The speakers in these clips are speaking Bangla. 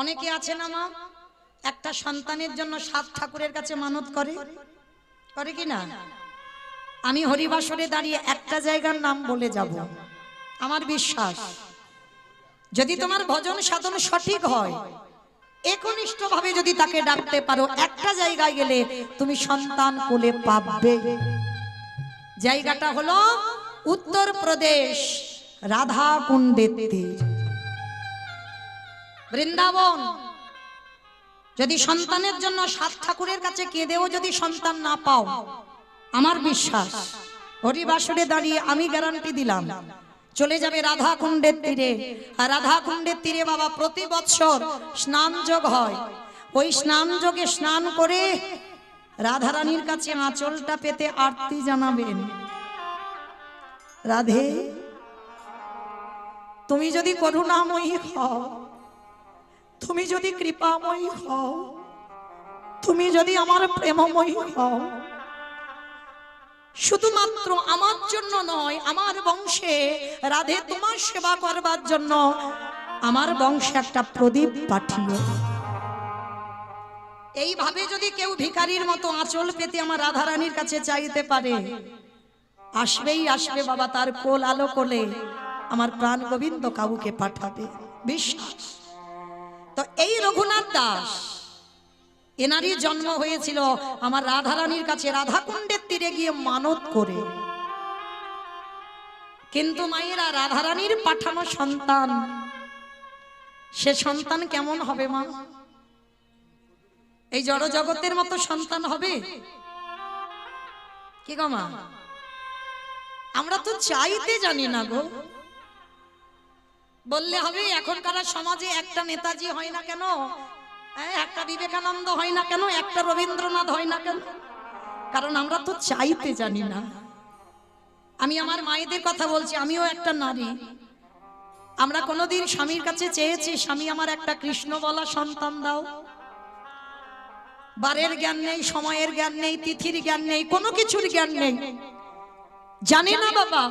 অনেকে আছে না মা, একটা সন্তানের জন্য 7 ঠাকুরের কাছে মানত করে, করে কি না? আমি হরিবাসরে দাঁড়িয়ে একটা জায়গার নাম বলে যাব। আমার বিশ্বাস যদি তোমার ভজন সাধন সঠিক হয়, একনিষ্ঠ ভাবে যদি তাকে ডাকতে পারো, একটা জায়গায় গেলে তুমি সন্তান কোলে পাবে। জায়গাটা হলো উত্তরপ্রদেশ, রাধা কুণ্ডের তীর, বৃন্দাবন। যদি সন্তানের জন্য 7 ঠাকুরের কাছে কেঁদেও যদি সন্তান না পাও, আমার বিশ্বাস হরিবাসরে দাঁড়িয়ে আমি গ্যারান্টি দিলাম চলে যাবে রাধা কুণ্ডের তীরে। আর রাধা কুণ্ডের তীরে বাবা প্রতি বৎসর স্নান যোগ হয়। ওই স্নান যোগে স্নান করে রাধারানীর কাছে আঁচলটা পেতে আরতি জানাবেন, রাধে তুমি যদি করুণাময়ী হও, তুমি যদি কৃপাময়ী হও, তুমি যদি আমার প্রেমময়ী হও, শুধুমাত্র আমার জন্য নয়, আমার বংশে রাধে তোমার সেবা করবার জন্য আমার বংশে একটা প্রদীপ পাঠিও। এইভাবে যদি কেউ ভিখারির মতো আঁচল পেতে আমার রাধারানীর কাছে চাইতে পারে, আসবেই আসবে বাবা তার কোল আলো কোলে আমার প্রাণ গোবিন্দ কাউকে পাঠাবে, বিশ্বাস। তো এই রঘুনাথ দাস, এনারই জন্ম হয়েছিল আমার রাধারানীর কাছে রাধাকুণ্ডের তীরে গিয়ে মানত করে। কিন্তু মায়েরা, রাধারানীর পাঠানো সন্তান, সে সন্তান কেমন হবে মা? এই জড় জগতের মতো সন্তান হবে কি গো মা? আমরা তো চাইতে জানি না গো। বললে হবে এখনকার সমাজে একটা নেতাজি হয় না কেন, একটা বিবেকানন্দ হয় না কেন, একটা রবীন্দ্রনাথ হয় না কেন? কারণ আমরা তো চাইতে জানি না। আমি আমার মায়েদের কথা বলছি, আমিও একটা নারী। আমরা কোনোদিন স্বামীর কাছে চেয়েছি, স্বামী আমার একটা কৃষ্ণ বলা সন্তান দাও? বারের জ্ঞান নেই, সময়ের জ্ঞান নেই, তিথির জ্ঞান নেই, কোনো কিছুর জ্ঞান নেই, জানি না বাবা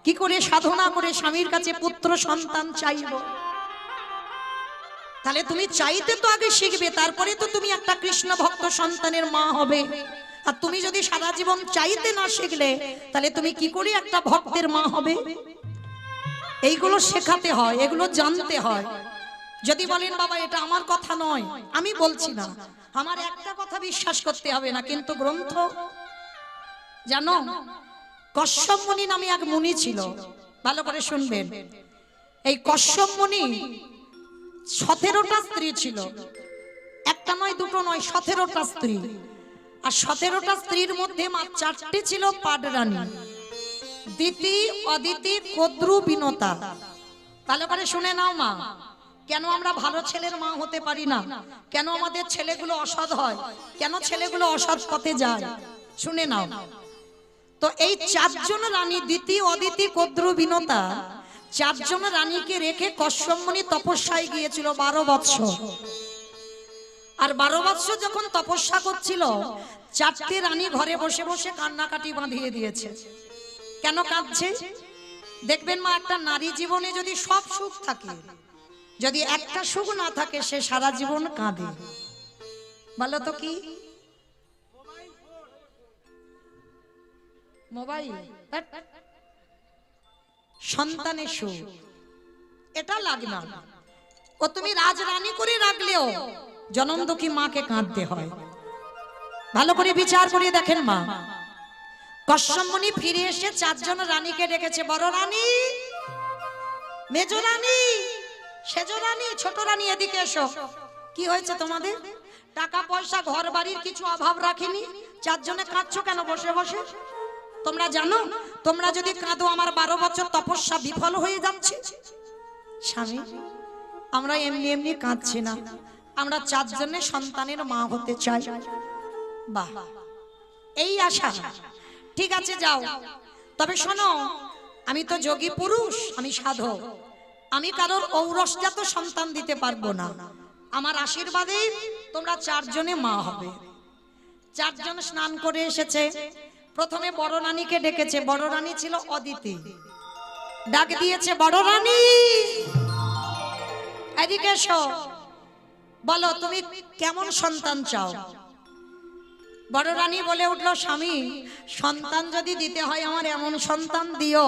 কি করে সাধনা করে স্বামীর কাছে পুত্র সন্তান চাইব। তাহলে তুমি চাইতে তো আগে শিখবে, তারপরে তো তুমি একটা কৃষ্ণ ভক্ত সন্তানের মা হবে। আর তুমি যদি সারা জীবন চাইতে না শিখলে, তাহলে তুমি কি করে একটা ভক্তের মা হবে? এইগুলো শেখাতে হয়, এগুলো জানতে হয়। যদি বলেন বাবা এটা আমার কথা নয়, আমি বলছি না, আমার একটা কথা বিশ্বাস করতে হবে না, কিন্তু গ্রন্থ জানো, কশ্যপ মুনি নামে এক মুনি ছিল, ভালো করে শুনবেন। এই কশ্যপ মুনি 17টা স্ত্রী ছিল, একটা নয় দুটো নয়, 17টা স্ত্রী। আর 17টা স্ত্রীর মধ্যে মাত্র 4টি ছিল পাডরানী, দিতি, অদিতি, কদ্রু, বিনতা। ভালো করে শুনে নাও মা, কেন আমরা ভালো ছেলের মা হতে পারি না? কেন আমাদের ছেলেগুলো অসৎ হয়? কেন ছেলেগুলো অসৎ পথে যায়? শুনে নাও। তো এই 4 জন রানী, দিতি, অদিতি, কদ্রু, বিনতা, 4 জন রানীকে রেখে কশ্যপ মুনি তপস্যায় গিয়েছিল 12 বৎসর। আর 12 বৎসর যখন তপস্যা করছিল, 4টে রানী ঘরে বসে বসে কান্নাকাটি বাঁধিয়ে দিয়েছে। কেন কাঁদছে? দেখবেন মা, একটা নারী জীবনে যদি সব সুখ থাকে, যদি একটা সুখ না থাকে, সে সারা জীবন কাঁদে। বলো তো কি? মোবাইল, সন্তানের সুখ, এটা লাগে না। ও তুমি রাজরানী করে রাখলেও জনম দুঃখী মাকে কাঁদতে হয়। ভালো করে বিচার করে দেখেন মা, কশ্যপ মুনি ফিরে এসে 4 জন রানীকে ডেকেছে, বড় রানী, মেজ রানী, সেজ রানী, ছোট রানী, এদিকে এসো। কি হয়েছে তোমাদের? টাকা পয়সা ঘর বাড়ির কিছু অভাব রাখিনি, 4 জনে কাঁদছো কেন বসে বসে? তোমরা জানো, তোমরা যদি কাঁদো আমার 12 বছর তপস্যা বিফল হয়ে যাচ্ছে। স্বামী, আমরা এমনি এমনি কাঁদছি না, আমরা 4 জনের সন্তানের মা হতে চাই। বাহ, এই আশা, ঠিক আছে যাও। তবে শোনো, আমি তো যোগী পুরুষ, আমি সাধক, আমি কারোর ঔরসজাত সন্তান দিতে পারবো না। আমার আশীর্বাদে তোমরা 4 জনে মা হবে। 4 জন স্নান করে এসেছে। প্রথমে বড় রানীকে ডেকেছে, বড় রানী ছিল অদিতি। ডাক দিয়েছে, বড় রানী এদিকে এসো। বলো তুমি কেমন সন্তান চাও? বড় রানী বলে উঠলো, স্বামী সন্তান যদি দিতে হয় আমার এমন সন্তান দিও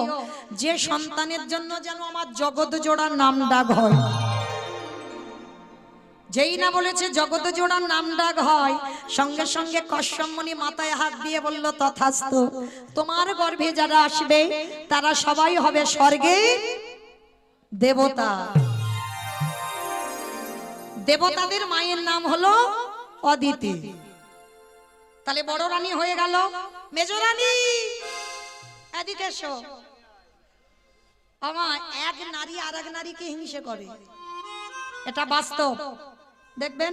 যে সন্তানের জন্য যেন আমার জগৎ জোড়ার নাম ডাক হয়। যেই না বলেছে জগৎ জোড়ার নাম ডাক হয়, সঙ্গে সঙ্গে কশ্যপ মুনি মাথায় হাত দিয়ে বলল, তথাস্তু। তোমার গর্ভে যারা আসবে তারা সবাই হবে স্বর্গে দেবতা। দেবতাদের মায়ের নাম হলো অদিতি। তাহলে বড় রানী হয়ে গেল। মেজো রানী এদিকে এসো। আমার এক নারী আর এক নারীকে হিংসে করে, এটা বাস্তব। দেখবেন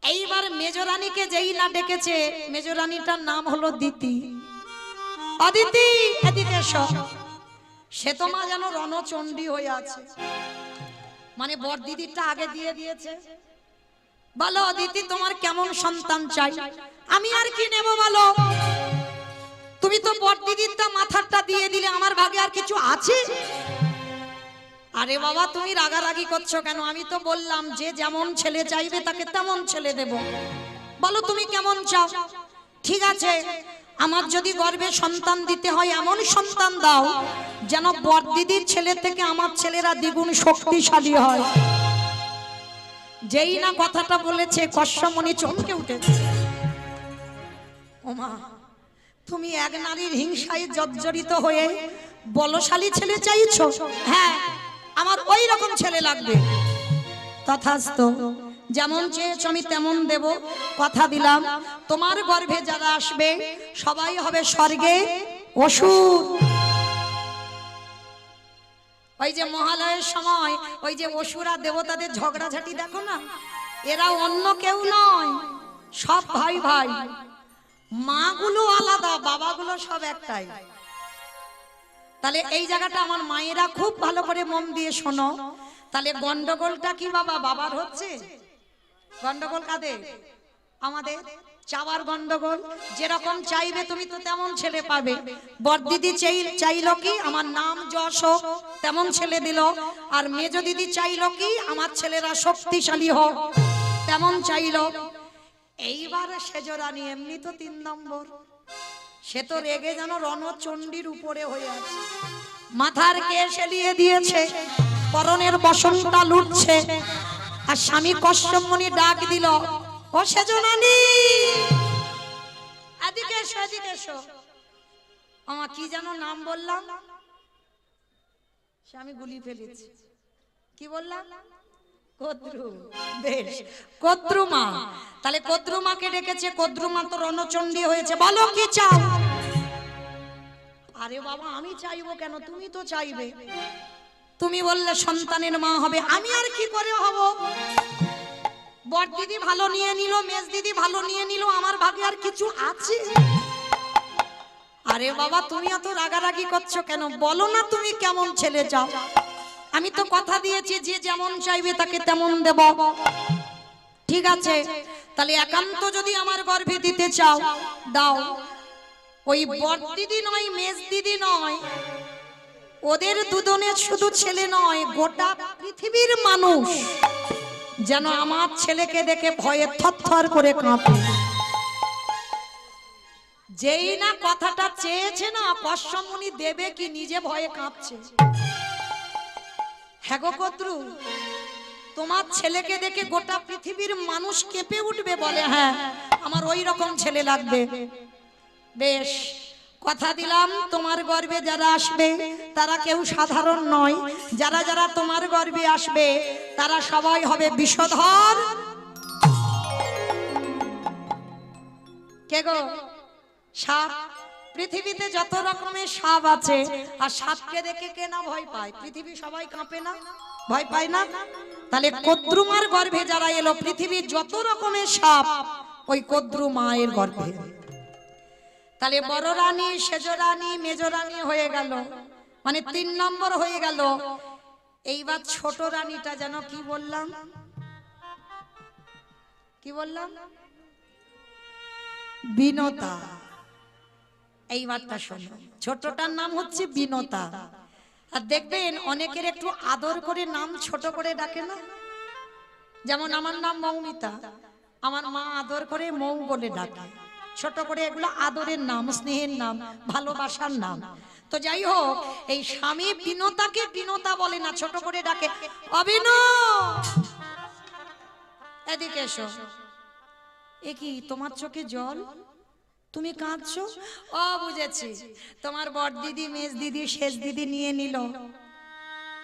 এইবার মেজো রানীকে যেই না ডেকেছে, মেজো রানীটার নাম হলো দিতি। অদিতি এদিকে এসো। সে তো মা যেন রণচণ্ডী হয়ে আছে, মানে বড় দিদিটা আগে দিয়ে দিয়েছে। বলো অদিতি তোমার কেমন সন্তান চাই? আমি আর কি নেব বলো? তুমি তো বড় দিদিরটা মাথাটা দিয়ে দিলে, আমার ভাগে আর কিছু আছে? আরে বাবা তুমি রাগারাগি করছো কেন? আমি তো বললাম যে যেমন ছেলে চাইবে তাকে তেমন ছেলে দেব। বলো তুমি কেমন চাও? ঠিক আছে, আমার যদি গর্ভে সন্তান দিতে হয় এমন সন্তান দাও যেন বড় দিদির ছেলে থেকে আমার ছেলেরা দ্বিগুণ শক্তিশালী হয়। যেই না কথাটা বলেছে কশ্যপ মুনি চমকে উঠেছে। ওমা, তুমি এক নারীর হিংসায় জর্জরিত হয়ে বলশালী ছেলে চাইছো? হ্যাঁ, আমার ওই রকম ছেলে লাগবে। তথাস্তু, যেমন চেয়েছো আমি তেমন দেব। কথা দিলাম তোমার গর্ভে যারা আসবে সবাই হবে স্বর্গে অসুর। ওই যে মহালয়ের সময় ওই যে অসুরা দেবতাদের ঝগড়াঝাটি দেখো না, এরা অন্য কেউ নয়, সব ভাই ভাই। মাগুলো আলাদা, বাবাগুলো সব একটাই। তাহলে এই জায়গাটা আমার মায়েরা খুব ভালো করে মন দিয়ে শোনো। তাহলে গন্ডগোলটা কি বাবা বাবার হচ্ছে? গন্ডগোল কাদের? আমাদের চাওয়ার গন্ডগোল। যেরকম চাইবে তুমি তো তেমন ছেলে পাবে। বড়দিদি চাইলো কি আমার নাম যশ হোক, তেমন ছেলে দিল। আর মেজো দিদি চাইলো কি আমার ছেলেরা শক্তিশালী হোক, তেমন চাইলো। এইবার সেজো রানী এমনি তো 3 নম্বর, সে তো রেগে যেন রণচণ্ডীর উপরে হয়ে আছে। মাথার কেশ এলিয়ে দিয়েছে, পরনের বসনটা লুটছে। আর স্বামী কশ্যপ মুনি ডাক দিল, ও সেজো রানী এদিকে এসো, এদিকে এসো। আমার কি যেন নাম বললাম, সে আমি গুলি ফেলেছি। কি বললাম? কদ্রু। বেশ, কদ্রুমা। তাহলে কদ্রুমাকে ডেকেছে। কদ্রুমা তো রণচণ্ডী হয়েছে। বলো কি চাও? আরে বাবা আমি চাইবো কেন, তুমি তো চাইবে। তুমি বললে সন্তানের মা হবে, আমি আর কি করে হব? বড় দিদি ভালো নিয়ে নিল, মেজ দিদি ভালো নিয়ে নিল, আমার ভাগে আর কিছু আছে? আরে বাবা তুমি এত রাগারাগি করছো কেন? বলো না তুমি কেমন ছেলে চাও? আমি তো কথা দিয়েছি যে যেমন চাইবে তাকে তেমন দেব। ঠিক আছে, তাহলে একান্ত যদি আমার গর্ভে দিতে চাও দাও। ওই বড় দিদি নয়, মেজ দিদি নয়, ওদের দুজনের শুধু ছেলে নয়, গোটা পৃথিবীর মানুষ যেন আমার ছেলেকে দেখে ভয়ে থরথর করে কাঁপে। যেই না কথাটা চেয়েছে না, কশ্যপ মুনি দেবে কি নিজে ভয়ে কাঁপছে। হ্যাঁ গো কদ্রু, তোমার ছেলেকে দেখে গোটা পৃথিবীর মানুষ কেঁপে উঠবে, বলে হ্যাঁ আমার ওই রকম ছেলে লাগবে। বেশ, কথা দিলাম তোমার গর্ভে যারা আসবে তারা কেউ সাধারণ নয়। যারা যারা তোমার গর্ভে আসবে তারা সবাই হবে বিষধর। কে গো? সাপ। পৃথিবীতে যত রকমের সাপ আছে, আর সাপকে দেখে কে না ভয় পায়? পৃথিবী সবাই কাঁপে না, ভয় পায় না? তাহলে কদ্রুমার গর্ভে যারা এলো, পৃথিবীর যত রকমের সাপ ওই কদ্রু মায়ের গর্ভে। তাহলে বড় রানী, সেজো রানী, মেজো রানী হয়ে গেল, মানে 3 নম্বর হয়ে গেল। এইবার ছোট রানীটা যেন কি বললাম, কি বললাম? বিনতা। এইবারটা শোনো, ছোটটার নাম হচ্ছে বিনতা। আর দেখবেন অনেকের একটু আদর করে নাম ছোট করে ডাকে না, যেমন আমার নাম মৌমিতা, আমার মা আদর করে মৌ বলে ডাকে, ছোট করে, এগুলো আদরের নাম, স্নেহের নাম, ভালোবাসার নাম। তো যাই হোক, এই স্বামী বিনতাকে বিনতা বলে না, ছোট করে ডাকে, অবিন, এদিকে এসো। এ কি তোমার চোখে জল, তুমি কাঁদছো? ও বুঝেছি, তোমার বড় দিদি, মেজ দিদি, শেষ দিদি নিয়ে নিল,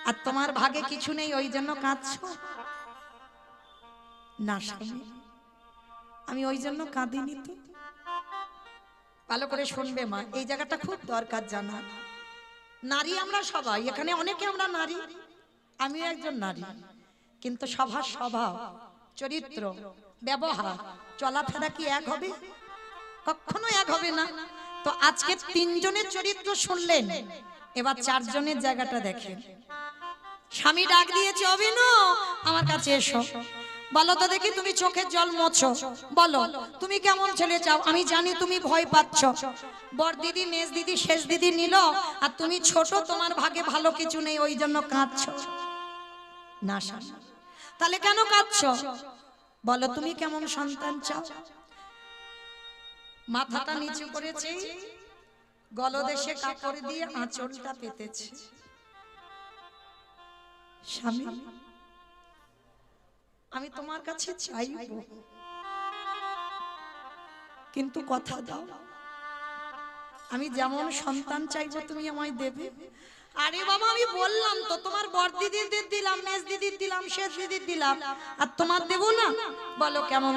আর তোমার ভাগে কিছু নেই, ওই জন্য কাঁদছো? না স্বামী, আমি ওই জন্য কাঁদিনি তো। ভালো করে শুনবে মা, এই জায়গাটা খুব দরকার জানা। নারী আমরা সবাই, এখানে অনেকে আমরা নারী, আমিও একজন নারী, কিন্তু সবার স্বভাব, চরিত্র, ব্যবহার, চলাফেরা কি এক হবে? কখনো এক হবে না। তো আজকে তিনজনের চরিত্র শুনলেন, এবার চারজনের জায়গাটা দেখেন। স্বামী ডাক দিয়েছে, অভিনু আমার কাছে এসো। বলো তো দেখি, তুমি চোখের জল মোছো, বলো তুমি কেমন ছেলে চাও? আমি জানি তুমি ভয় পাচ্ছ, বড় দিদি, মেজ দিদি, শেষ দিদি নিল, আর তুমি ছোট, তোমার ভাগে ভালো কিছু নেই, ওই জন্য কাঁদছো। না স্বামী, তাহলে কেন কাঁদছো? বলো তুমি কেমন সন্তান চাও? মাথাটা নিচু করেছে, গলদেশে কাপড় দিয়ে আঁচলটা পেতেছে। স্বামী, আমি তোমার কাছে চাইব, কিন্তু কথা দাও, আমি যেমন সন্তান চাইবো তুমি আমায় দেবে। আরে বাবা, আমি বললাম তো, তোমার বড় দিদিদের দিলাম, মেজ দিদির দিলাম, শেষ দিদির দিলাম, আর তোমার দেবো না? বলো কেমন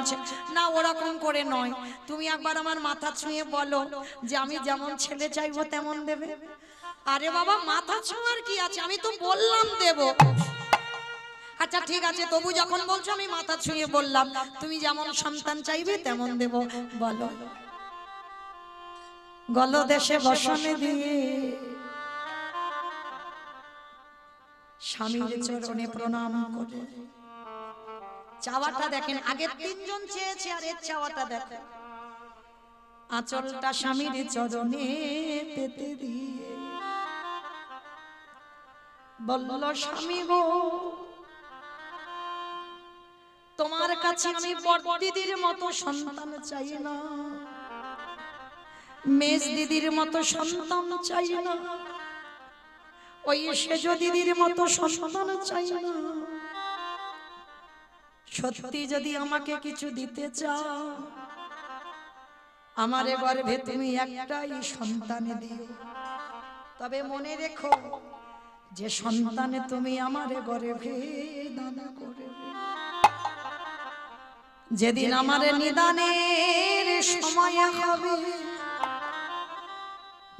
না, ওরকম করে নয়, তুমি একবার আমার মাথা ছুঁয়ে বলো যে আমি যেমন ছেলে চাইবো তেমন দেবে। আরে বাবা, মাথা ছোঁয়ার কি আছে, আমি তো বললাম দেবো। আচ্ছা ঠিক আছে, তবু যখন বলছো আমি মাথা ছুঁয়ে বললাম, তুমি যেমন সন্তান চাইবে তেমন দেব। বলো। গলদেশে বসনে দিয়ে স্বামীর চরণে প্রণাম করে চাওয়াটা দেখেন, আগে তিনজন চেয়েছে, আর এর চাওয়াটা দেখেন। আঁচলটা স্বামীর চরণে পেতে দিয়ে বলল, স্বামী গো, তোমার কাছে আমি বড় দিদির মতো সন্তান চাই না, মেজ দিদির মতো সন্তান চাই না, ওই সেজ দিদির মতো সন্তান চাই না। সত্যি যদি আমাকে কিছু দিতে চাও, আমার গর্ভে তুমি একটাই সন্তান দিও। তবে মনে রেখো, যে সন্তানে তুমি আমার গর্ভে দান করবে, যেদিন আমার নিদানের সময় হবে,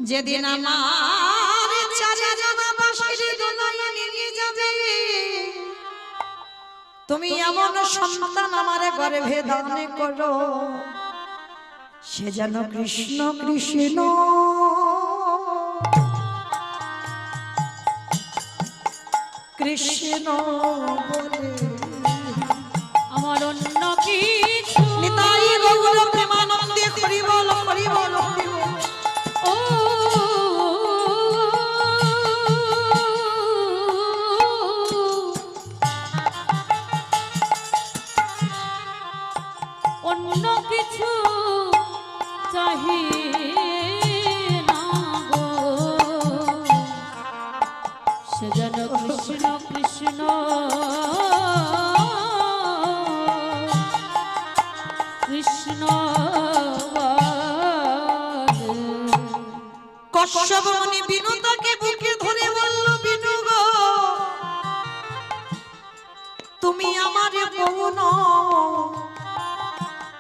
যেদিন আমার চাচা জানা বাঁশির দোলায় নিয়ে যাবে, তুমি এমন সন্তান আমার গর্ভে দান করো, সে যেন কৃষ্ণ কৃষ্ণ কৃষ্ণ বলে, আমার অন্য কিছু নিতাই গৌর প্রেমানন্দে হরি বল, হরি বল, হরি বল। ও অন্য কিছু চাহি না গো, সে যেন কৃষ্ণ কৃষ্ণ কৃষ্ণ। কশ্যপ মুনি বিনুতাকে বুকে ধরে বলল, বিনু গো, তুমি আমার বউ নও,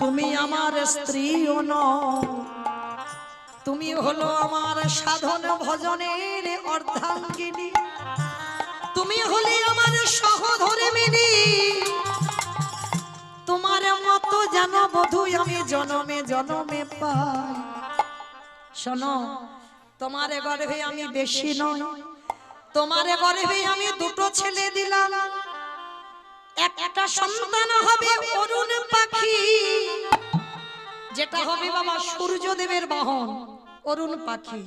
তুমি আমার স্ত্রীও নও, তুমি হলো আমার সাধন ভজনের অর্ধাঙ্গিনী, তুমি হলে আমার সহধর্মিণী, তোমার মতো যেন বধূ আমি জনমে জনমে পাই। শোনো, তোমার গর্ভে আমি বেশি নই, তোমার গর্ভে আমি দুটো ছেলে দিলাম, একটা সন্তান হবে অরুণ পাখি, যেটা হবে বাবা সূর্যদেবের বাহন অরুণ পাখি,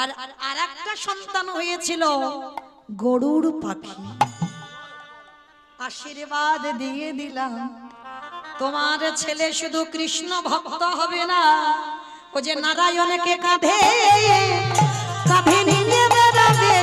আর আরেকটা সন্তান হয়েছিল গরুড় পাখি। আশীর্বাদ দিয়ে দিলাম, তোমার ছেলে শুধু কৃষ্ণ ভক্ত হবে না, ও যে নারায়ণকে কাঁধে কাঁধে নিয়ে বেড়াবে।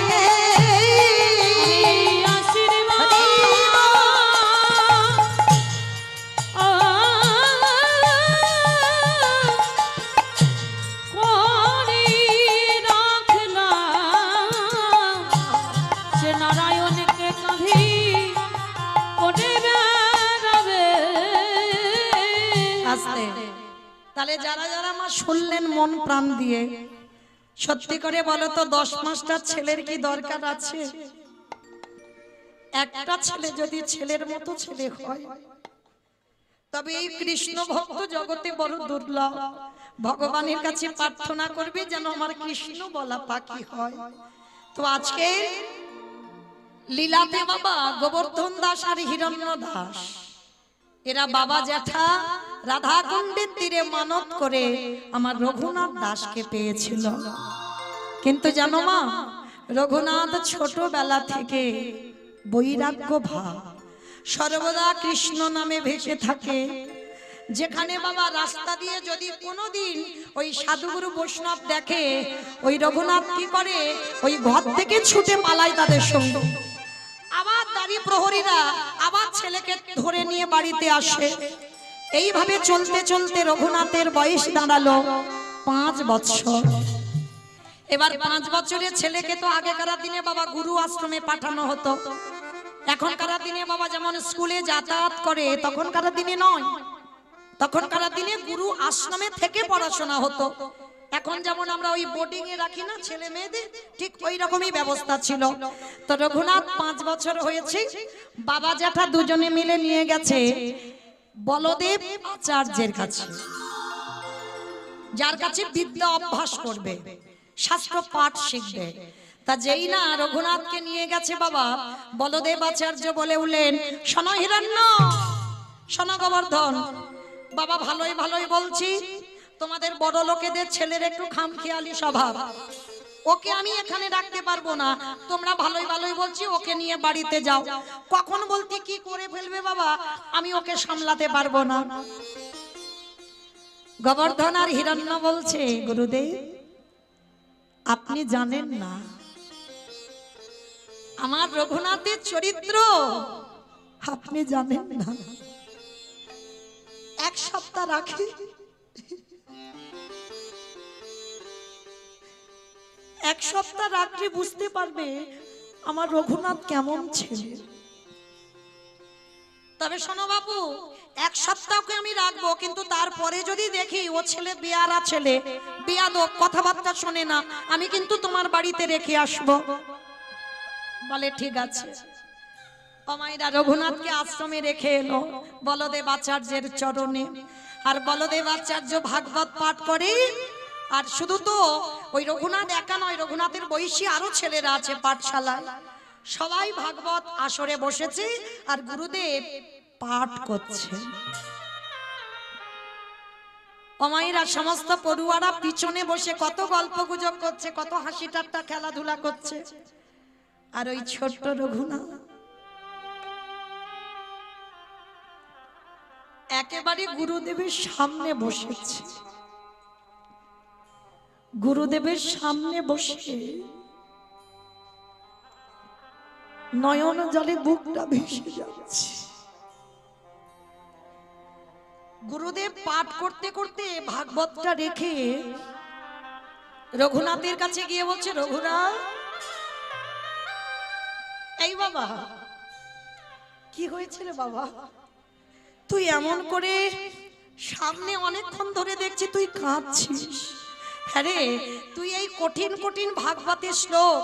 তাহলে যারা যারা মা শুনলেন মন প্রাণ দিয়ে, সত্যি করে বলো তো 10 মাসটা ছেলের কি দরকার আছে? একটা ছেলে যদি ছেলের মতো ছেলে হয়, তবে এই কৃষ্ণ ভক্ত জগতে বড় দুর্লভ। ভগবানের কাছে প্রার্থনা করবে যেন আমার কৃষ্ণ বলা পাখি হয়। তো আজকে লীলাতে বাবা গোবর্ধন দাস আর হিরণ্য দাস এরা বাবা জ্যাঠা রাধা কুণ্ডের তীরে মানত করে আমার রঘুনাথ দাসকে পেয়েছিল। কিন্তু জানো মা, রঘুনাথ ছোটবেলা থেকে বৈরাগ্য ভাব, সর্বদা কৃষ্ণ নামে ভেসে থাকে। যেখানে বাবা রাস্তা দিয়ে যদি কোনোদিন ওই সাধুগুরু বৈষ্ণব দেখে, ওই রঘুনাথ কি করে, ওই ঘর থেকে ছুটে পালায় তাদের সঙ্গে। আবার দাঁড়ি প্রহরীরা আবার ছেলেকে ধরে নিয়ে বাড়িতে আসে। এইভাবে চলতে চলতে রঘুনাথের বয়স দাঁড়ালো 5 বছর। এবার 5 বছরের ছেলেকে তো আগেকার দিনে বাবা গুরু আশ্রমে পাঠানো হতো। এখনকার দিনে বাবা যেমন স্কুলে যাতায়াত করে, তখনকার দিনে নয়। তখনকার দিনে গুরু আশ্রমে থেকে পড়াশোনা হতো। এখন যেমন আমরা ওই বোর্ডিং এ রাখি না ছেলে মেয়েদের, ঠিক ওই রকমই ব্যবস্থা ছিল। তো রঘুনাথ 5 বছর হয়েছে, বাবা জ্যাঠা দুজনে মিলে নিয়ে গেছে বলদেব আচার্যের কাছে, যার কাছে বিদ্যা অভ্যাস করবে, শাস্ত্র পাঠ শিখবে। তা যেই না রঘুনাথকে নিয়ে গেছে বাবা, বলদেব আচার্য বলে উঠলেন, শোনো হিরণ্য, শোনো গোবর্ধন, বাবা ভালোই ভালোই বলছি, তোমাদের বড় লোকেদের ছেলের একটু খামখেয়ালি স্বভাব, ওকে আমি এখানে রাখতে পারবো না। তোমরা ভালোই ভালোই বলছি, ওকে নিয়ে বাড়িতে যাও। কখন বলতে কি করে ফেলবে বাবা, আমি ওকে সামলাতে পারবো না। গোবর্ধন আর হিরণ্য বলছে, গুরুদেব আপনি জানেন না আমার রঘুনাথের চরিত্র, আপনি জানেন না। 1 সপ্তাহ রাখি, 1 সপ্তাহ রাত্রি বুঝতে পারবে আমার রঘুনাথ কেমন ছেলে। তবে শোনো বাবু, 1 সপ্তাহকে আমি রাখবো, কিন্তু তারপরে যদি দেখি ও ছেলে বেয়ারা ছেলে, বেয়াদব, কথাবার্তা শোনে না, আমি কিন্তু তোমার বাড়িতে রেখে আসবো। বলে ঠিক আছে। অমাইরা রঘুনাথকে আশ্রমে রেখে এলো বলদেব আচার্যের চরণে। আর বলদেব আচার্য ভাগবত পাঠ করে। আর শুধু তো ওই রঘুনাথ একা নয়, রঘুনাথের বয়সী আরো ছেলেরা আছে পাঠশালায়, সবাই ভাগবত আসরে বসেছে আর গুরুদেব পাঠ করছে। অমাইরা সমস্ত পড়ুয়ারা পিছনে বসে কত গল্প গুজব করছে, কত হাসি ঠাট্টা খেলাধুলা করছে। আর ওই ছোট্ট রঘুনাথ একেবারে গুরুদেবের সামনে বসেছে। গুরুদেবের সামনে বসে নয়ন জলে বুকটা ভেসে যাচ্ছে। গুরুদেব পাঠ করতে করতে ভাগবতটা রেখে রঘুনাথের কাছে গিয়ে বলছে, রঘুনাথ, এই বাবা কি হয়েছে রে বাবা, তুই এমন করে সামনে অনেকক্ষণ ধরে দেখছি তুই কাঁদছিস। হ্যাঁ রে, তুই এই কঠিন কঠিন ভাগবতের শ্লোক,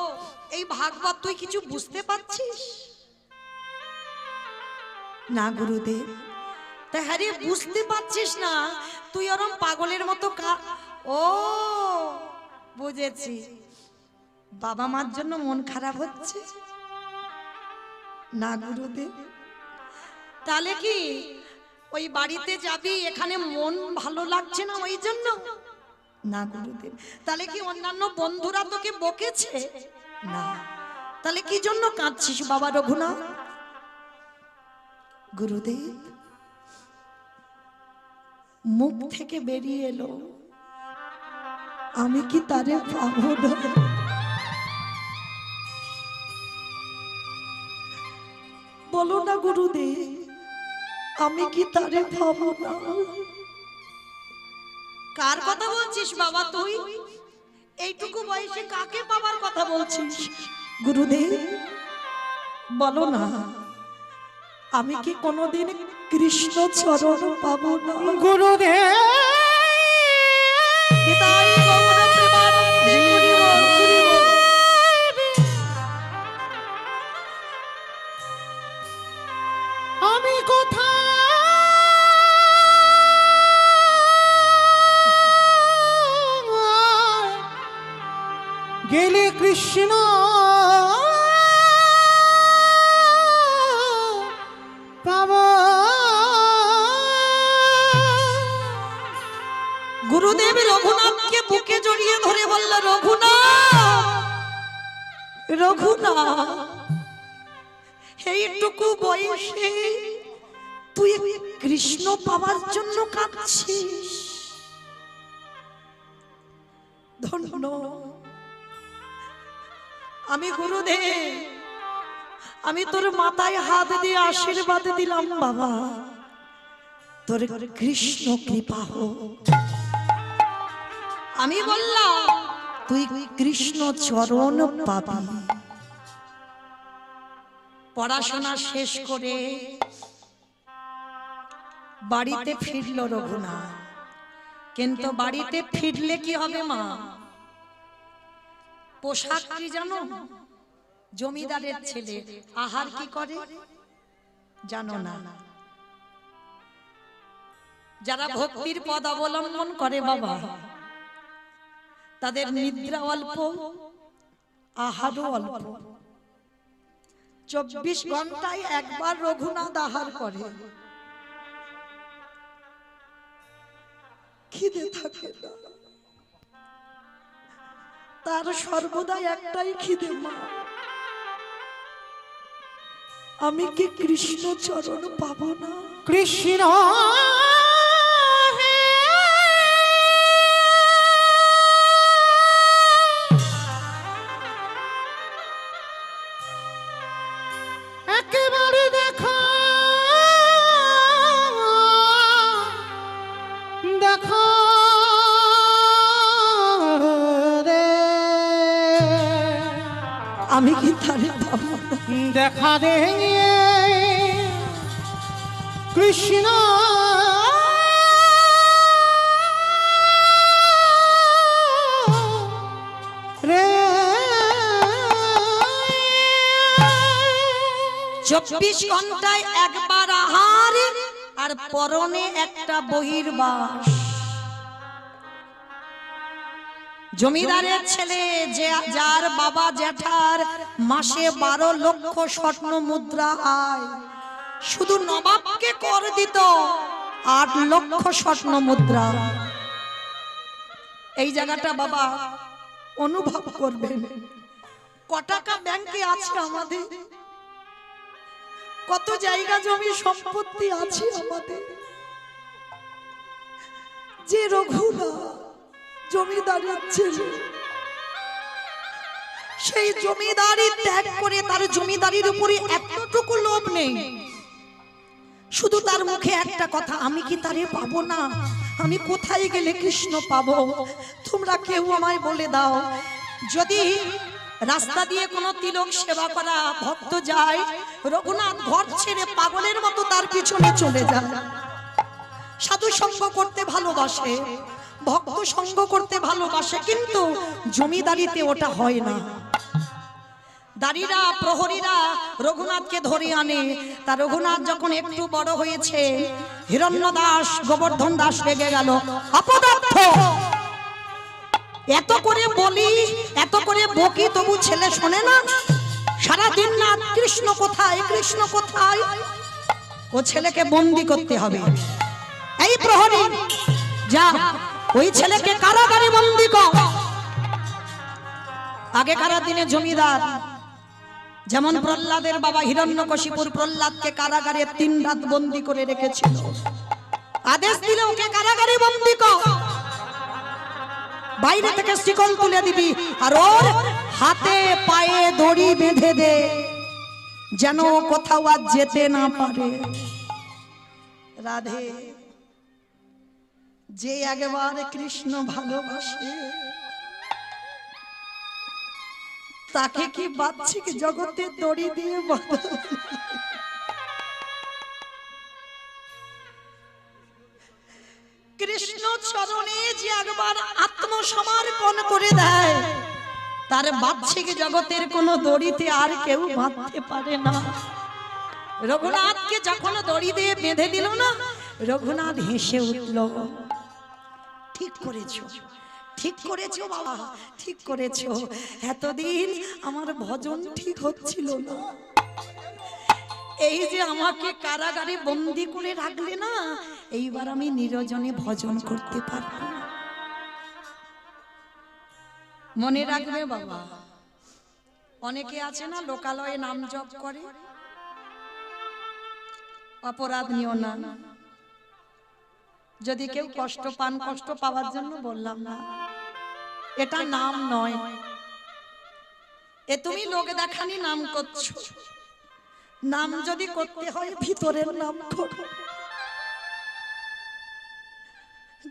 এই ভাগবত তুই কিছু বুঝতে পারছিস না? গুরুদেব, তা হ্যাঁ রে, বুঝতে পারছিস না, তুই ওরম পাগলের মতো ও বুঝেছি, বাবা মার জন্য মন খারাপ হচ্ছে না গুরুদেব? তাহলে কি ওই বাড়িতে যাবি, এখানে মন ভালো লাগছে না ওই জন্য? না গুরুদেব। তাহলে কি অন্যান্য বন্ধুরা তোকে বকেছে? না। তাহলে কি জন্য কাঁদছিস বাবা রঘুনাথ? গুরুদেব মুখ থেকে বেরিয়ে এলো, আমি কি তারে পাবো না? বলো না গুরুদেব, আমি কি তারে পাবো না? কার কথা বলছিস বাবা তুই? এইটুকু বয়সে কাকে পাবার কথা বলছিস? গুরুদেব বলো না, আমি কি কোনোদিন কৃষ্ণ চরণ পাবো না? গুরুদেব আমি কোথায় গেলে কৃষ্ণ পাবো? গুরুদেব রঘুনাথকে বুকে জড়িয়ে ধরে বলল, রঘুনাথ, রঘুনাথ, এইটুকু বয়সে তুই কৃষ্ণ পাওয়ার জন্য কাঁদছিস? ধন্য আমি গুরুদেব, আমি তোর মাথায় হাত দিয়ে আশীর্বাদ দিলাম বাবা, তোর কৃষ্ণ কৃপা হোক। আমি বললাম তুই কৃষ্ণ চরণ পাবি। পড়াশোনা শেষ করে বাড়িতে ফিরল রঘুনাথ, কিন্তু বাড়িতে ফিরলে কি হবে মা? পোশাক কি জানো? জমিদারের ছেলে। আহার কি করে জানো না? যারা ভক্তির পদ অবলম্বন করে বাবা, তাদের নিদ্রা অল্প, আহারও অল্প। 24 ঘন্টায় একবার রঘুনাথ আহার করে, খিদে থাকে না তার, সর্বদা একটাই খিদে মা, আমি কি কৃষ্ণ চরণ পাবো না? কৃষ্ণ একেবারে দেখা দেখা রে, আমি কি তারে পাবো না? দেখা দে কৃষ্ণ রে। 24 ঘন্টায় একবার আহার, আর পরনে একটা বহির্বাস। জমিদারের ছেলে, যে যার বাবা জ্যাঠার মাসে 12 লক্ষ স্বর্ণ মুদ্রা আয়, শুধু নবাবকে কর দিত 8 লক্ষ স্বর্ণ মুদ্রা। এই জায়গাটা বাবা অনুভব করবেন, ক টাকা ব্যাংকে আছে আমাদের, কত জায়গা জমি সম্পত্তি আছে আমাদের। যে রঘুনাথ জমিদারের ছেলে, সেই জমিদারি ত্যাগ করে তার জমিদারির উপরে এতটুকু লোভ নেই, শুধু তার মুখে একটা কথা, আমি কি তারে পাবো না? আমি কোথায় গেলে কৃষ্ণ পাবো? তোমরা কেউ আমায় বলে দাও। যদি রাস্তা দিয়ে কোনো তিলক সেবা করা ভক্ত যায়, রঘুনাথ ঘর ছেড়ে পাগলের মতো তার পিছনে চলে যায়। সাধু সঙ্গ করতে ভালোবাসে, ভক্ত সঙ্গ করতে ভালোবাসে, কিন্তু জমিদারিতে ওটা হয় না। দাঁড়িরা প্রহরীরা রঘুনাথকে ধরে আনে। তা রঘুনাথ যখন একটু বড় হয়েছে, হিরণ্য দাস গোবর্ধন দাস রেগে গেল, অপদার্থ, এত করে বলি, এত করে বকি, তবু ছেলে শোনে না। সারাদিন না কৃষ্ণ কোথায়, কৃষ্ণ কোথায়। ও ছেলেকে বন্দি করতে হবে। এই প্রহরী, যা ওই ছেলেকে কারাগারে বন্দি কর। আগেকার দিনে জমিদার যেমন প্রহ্লাদের বাবা হিরণ্যকশিপুর প্রহ্লাদকে কারাগারে 3 রাত বন্দী করে রেখেছিল। আদেশ দিল ওকে কারাগারে বন্দী কর, বাইরে থেকে শিকল তুলে দিবি আর ওর হাতে পায়ে দড়ি বেঁধে দে, যেন কোথাও আর যেতে না পারে। রাধে, যে একবার কৃষ্ণ ভালোবাসে তাকে কি বাহ্যিক জগতে দড়ি দিয়ে বাঁধা? কৃষ্ণ চরণে যে একবার আত্মসমর্পণ করে দেয় তার বাহ্যিক জগতের কোনো দড়িতে আর কেউ বাঁধতে পারে না। রঘুনাথকে যখন দড়ি দিয়ে বেঁধে দিল না, রঘুনাথ হেসে উঠল। ঠিক করেছো, ঠিক করেছো বাবা, ঠিক করেছো। এতদিন আমার ভজন ঠিক হচ্ছিল না, এই যে আমাকে কারাগারে বন্দী করে রাখলে না, এইবার আমি নিরজনে ভজন করতে পারবো। মনে রাখবে বাবা, অনেকে আছে না লোকালয়ে নাম জপ করে, অপরাধ নিও না। যদি কেউ কষ্ট পান, কষ্ট পাওয়ার জন্য বললাম না, এটা নাম নয়। এ তুমি লোক দেখানি নাম করছো। নাম যদি করতে হয় ভিতরের নাম করো।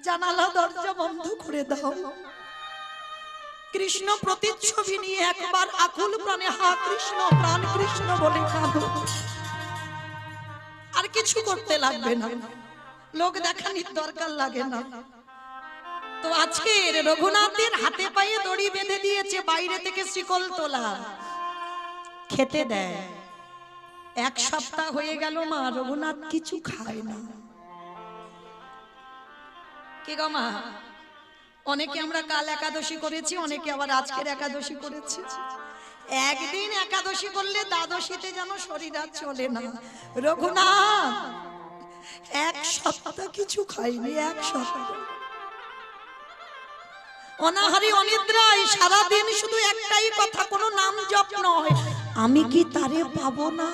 জানালা দরজা বন্ধ করে দাও, কৃষ্ণ প্রতিচ্ছবি নিয়ে একবার আকুল প্রাণে হা কৃষ্ণ, প্রাণ কৃষ্ণ বলে কাঁদো। আর কিছু করতে লাগবে না, লোক দেখানির দরকার লাগে না। তো আজকে রঘুনাথের হাতে পায়ে দড়ি বেঁধে দিয়েছে, বাইরে থেকে শিকল তোলা, খেতে দেয়। 1 সপ্তাহ হয়ে গেল মা, রঘুনাথ কিছু খায় না। কি গো মা, অনেকে আমরা কাল একাদশী করেছি, অনেকে আবার আজকের একাদশী করেছি। একদিন একাদশী করলে দ্বাদশীতে যেন শরীর আর চলে না। রঘুনাথ 1 সপ্তাহ কিছু খায়নি, 1 সপ্তাহ অনাহারি অনিদ্রায় সারাদিন শুধু একটাই কথা, কোনো নাম জপ নয়, আমি কি তারে পাবো না?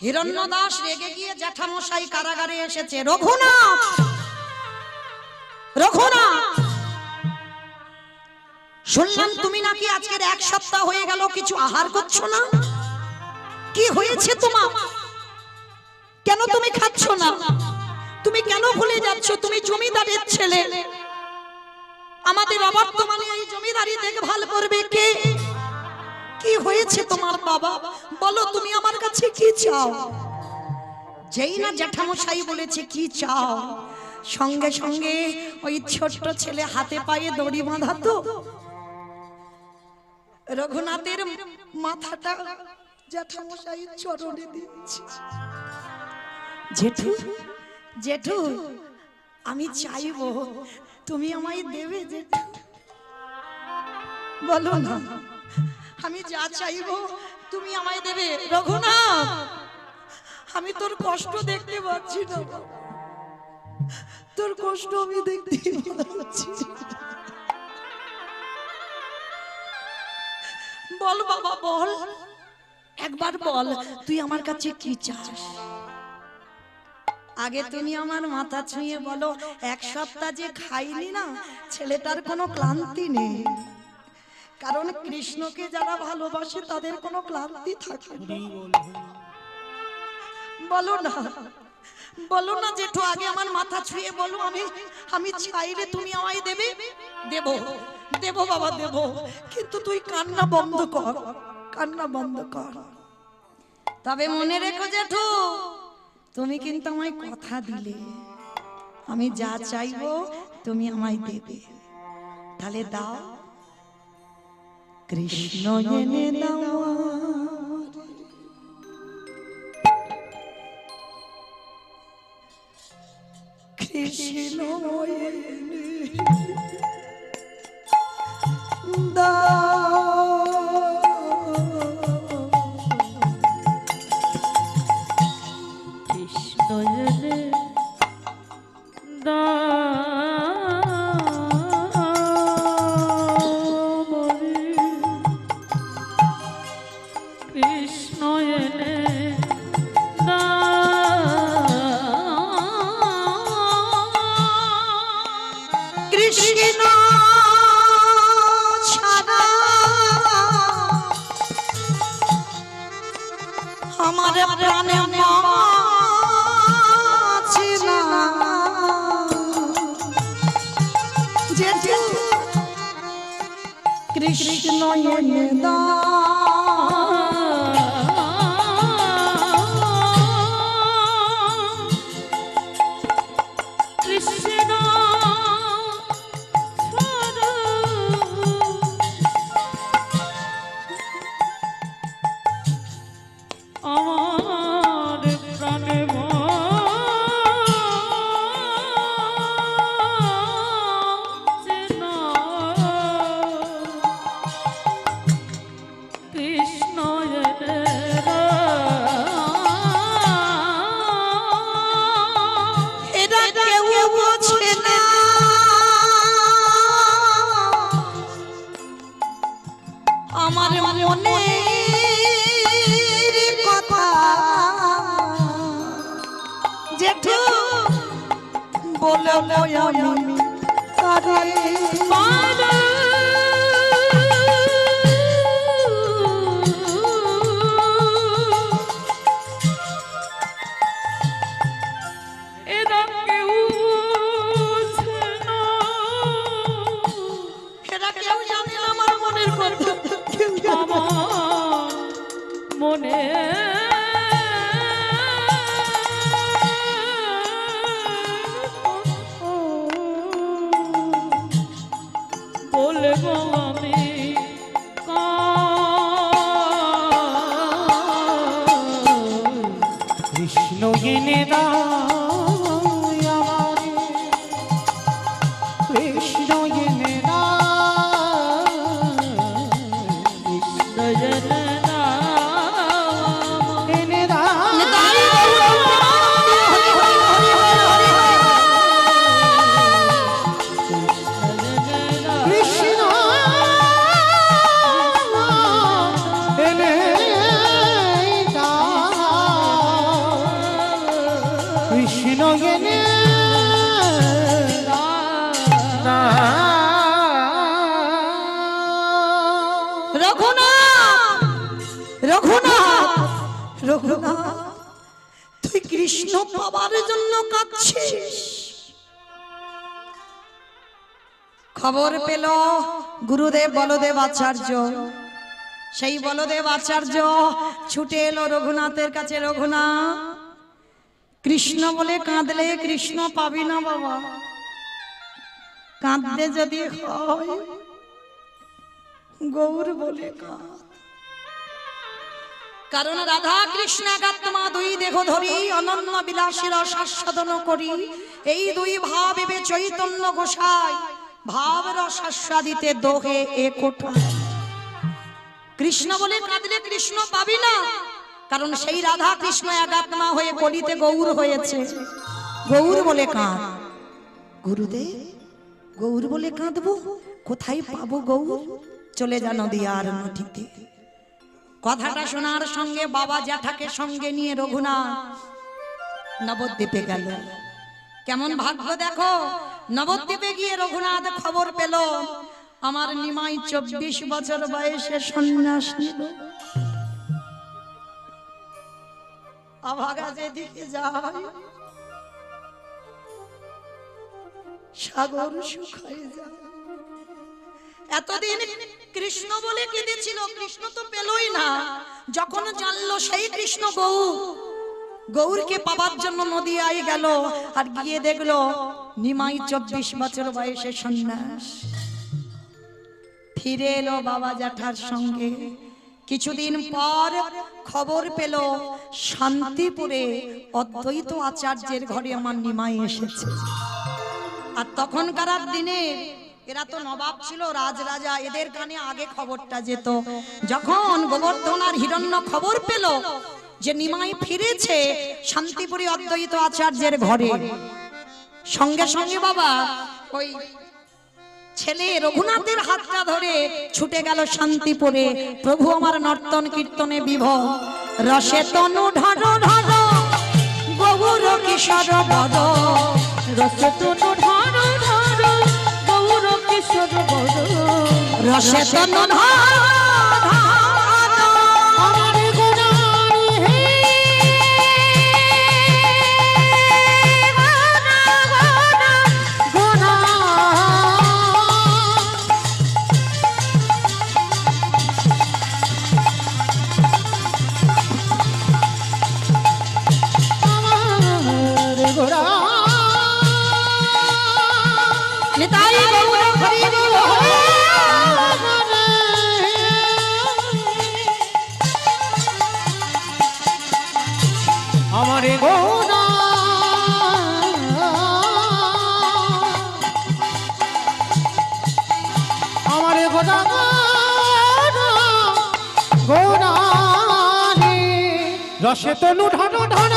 হিরণ্যদাস রেগে গিয়ে জ্যাঠামশাই কারাগারে এসেছে। রঘুনাথ, রঘুনাথ, শুনলাম তুমি নাকি আজকের 1 সপ্তাহ হয়ে গেল কিছু আহার করছো না, কি হয়েছে তোমার? কেন তুমি খাচ্ছ না? তুমি কেন ভুলে যাচ্ছ তুমি জমিদারের ছেলে? আমাদের অবর্তমানে এই জমিদারি দেখভাল করবে কে? কি হয়েছে তোমার বাবা? বলো তুমি আমার কাছে কি চাও? যেই না জ্যাঠামশাই বলেছে কি চাও, সঙ্গে সঙ্গে ওই ছোট্ট ছেলে হাতে পায়ে দড়ি বাঁধা তো রঘুনাথের মাথাটা জ্যাঠামশাই চরণে দিচ্ছে। জেঠু, জেঠু, আমি চাইবো তুমি আমায় দেবে জেঠু? বলো না, আমি যা চাইবো তুমি আমায় দেবে। রঘুনাথ, আমি তোর কষ্ট দেখতে পাচ্ছি না, তোর কষ্ট আমি দেখতে পাচ্ছি। বল বাবা বল, একবার বল তুই আমার কাছে কি চাস? আগে তুমি আমার মাথা ছুঁয়ে বলো, 1 সপ্তাহ যে খাইনি না, ছেলেটার কোনো ক্লান্তি নেই। কারণ কৃষ্ণকে যারা ভালোবাসে তাদের কোনো ক্লান্তি থাকে না। বলো না, বলো না জেঠু, আগে আমার মাথা ছুঁয়ে বলো, আমি চাইলে তুমি আমায় দেবে? দেব, দেব বাবা দেব, কিন্তু তুই কান্না বন্ধ কর, কান্না বন্ধ কর। তবে মনে রেখো জেঠু, তুমি কিন্তু আমায় কথা দিলে আমি যা চাইবো তুমি আমায় দেবে। তাহলে দাও, কৃষ্ণ এনে দাও, কৃষ্ণ এনে দাও, কৃষ্ণ এনে দাও মরে। প্রাণে বাঁচে না জেঠু কৃষ্ণ এনে দাও আমার মনের কথা জেঠু বলে আমি তারে মনে বলবো আমি কৃষ্ণ এনে দাও আমারে কৃষ্ণ এনে দাও কৃষ্ণ এনে দাও কৃষ্ণ এনে দাও কৃষ্ণ এনে রঘুনাথ রঘুনাথ তুই কৃষ্ণ পাবার জন্য কাঁদছিস খবর পেল গুরুদেব বলদেব আচার্য সেই বলদেব আচার্য ছুটে এলো রঘুনাথের কাছে রঘুনাথ কৃষ্ণ বলে কাঁদলে কৃষ্ণ পাবি না বাবা কাঁদতে যদি হয় গৌর বলে কাঁদ কারণ রাধা কৃষ্ণ একাত্মা দুই দেহ ধরি অনন্য বিলাসীর শাশ্বদন করি এই দুই ভাবে চৈতন্য গোসাই ভাব রসাস্বাদিতে দোহে এ কোঠা কৃষ্ণ বলে কাঁদলে কৃষ্ণ পাবি না কারণ সেই রাধা কৃষ্ণ একাত্মা হয়ে কলিতে গৌর হয়েছে গৌর বলে কাঁদ গুরুদেব গৌর বলে কাঁদবো কোথায় পাবো গৌর চলে যা নদীয়ার মাটিতে কথাটা শোনার সঙ্গে বাবা জ্যাঠাকে সঙ্গে নিয়ে রঘুনাথ নবদ্বীপে গেল কেমন ভাগ্য দেখো নবদ্বীপে গিয়ে রঘুনাথ খবর পেল আমার নিমাই 24 বছর বয়সে সন্ন্যাস নিল আভাগা যেদিকে যায় সাগর শুকায় যায় এতদিন কৃষ্ণ বলে কেঁদেছিল কৃষ্ণ তো পেলই না যখন জানলো সেই কৃষ্ণ গৌরকে পাবার জন্য নদীয়ায় গেল আর গিয়ে দেখলো নিমাই 24 বছর বয়সে সন্ন্যাস ফিরে এলো বাবা জ্যাঠার সঙ্গে কিছুদিন পর খবর পেল শান্তিপুরে অদ্বৈত আচার্যের ঘরে আমার নিমাই এসেছে আর তখনকার দিনে এরা তো নবাব ছিল রাজরাজা এদের কানে আগে খবরটা যেত যখন গোবর্ধন আর হিরণ্য খবর পেল যে নিমাই ফিরেছে শান্তিপুরী অদ্বৈত আচার্যের ঘরে সঙ্গে সঙ্গে বাবা ওই ছেলে রঘুনাথের হাতটা ধরে ছুটে গেল শান্তিপুরে প্রভু আমার নর্তন কীর্তনে বিভোর রসে তনু ঢাড়ো ঢাড়ো গৌর কিশোর বদ রসে তনু ঢাড়ো ঢাড়ো গৌর কিশোর বদ রসে তনু ঢাড়ো আমার গুণারি হে আমার গৌরা আমার গোটা গৌরা রসে তনু ঢানো ঢানো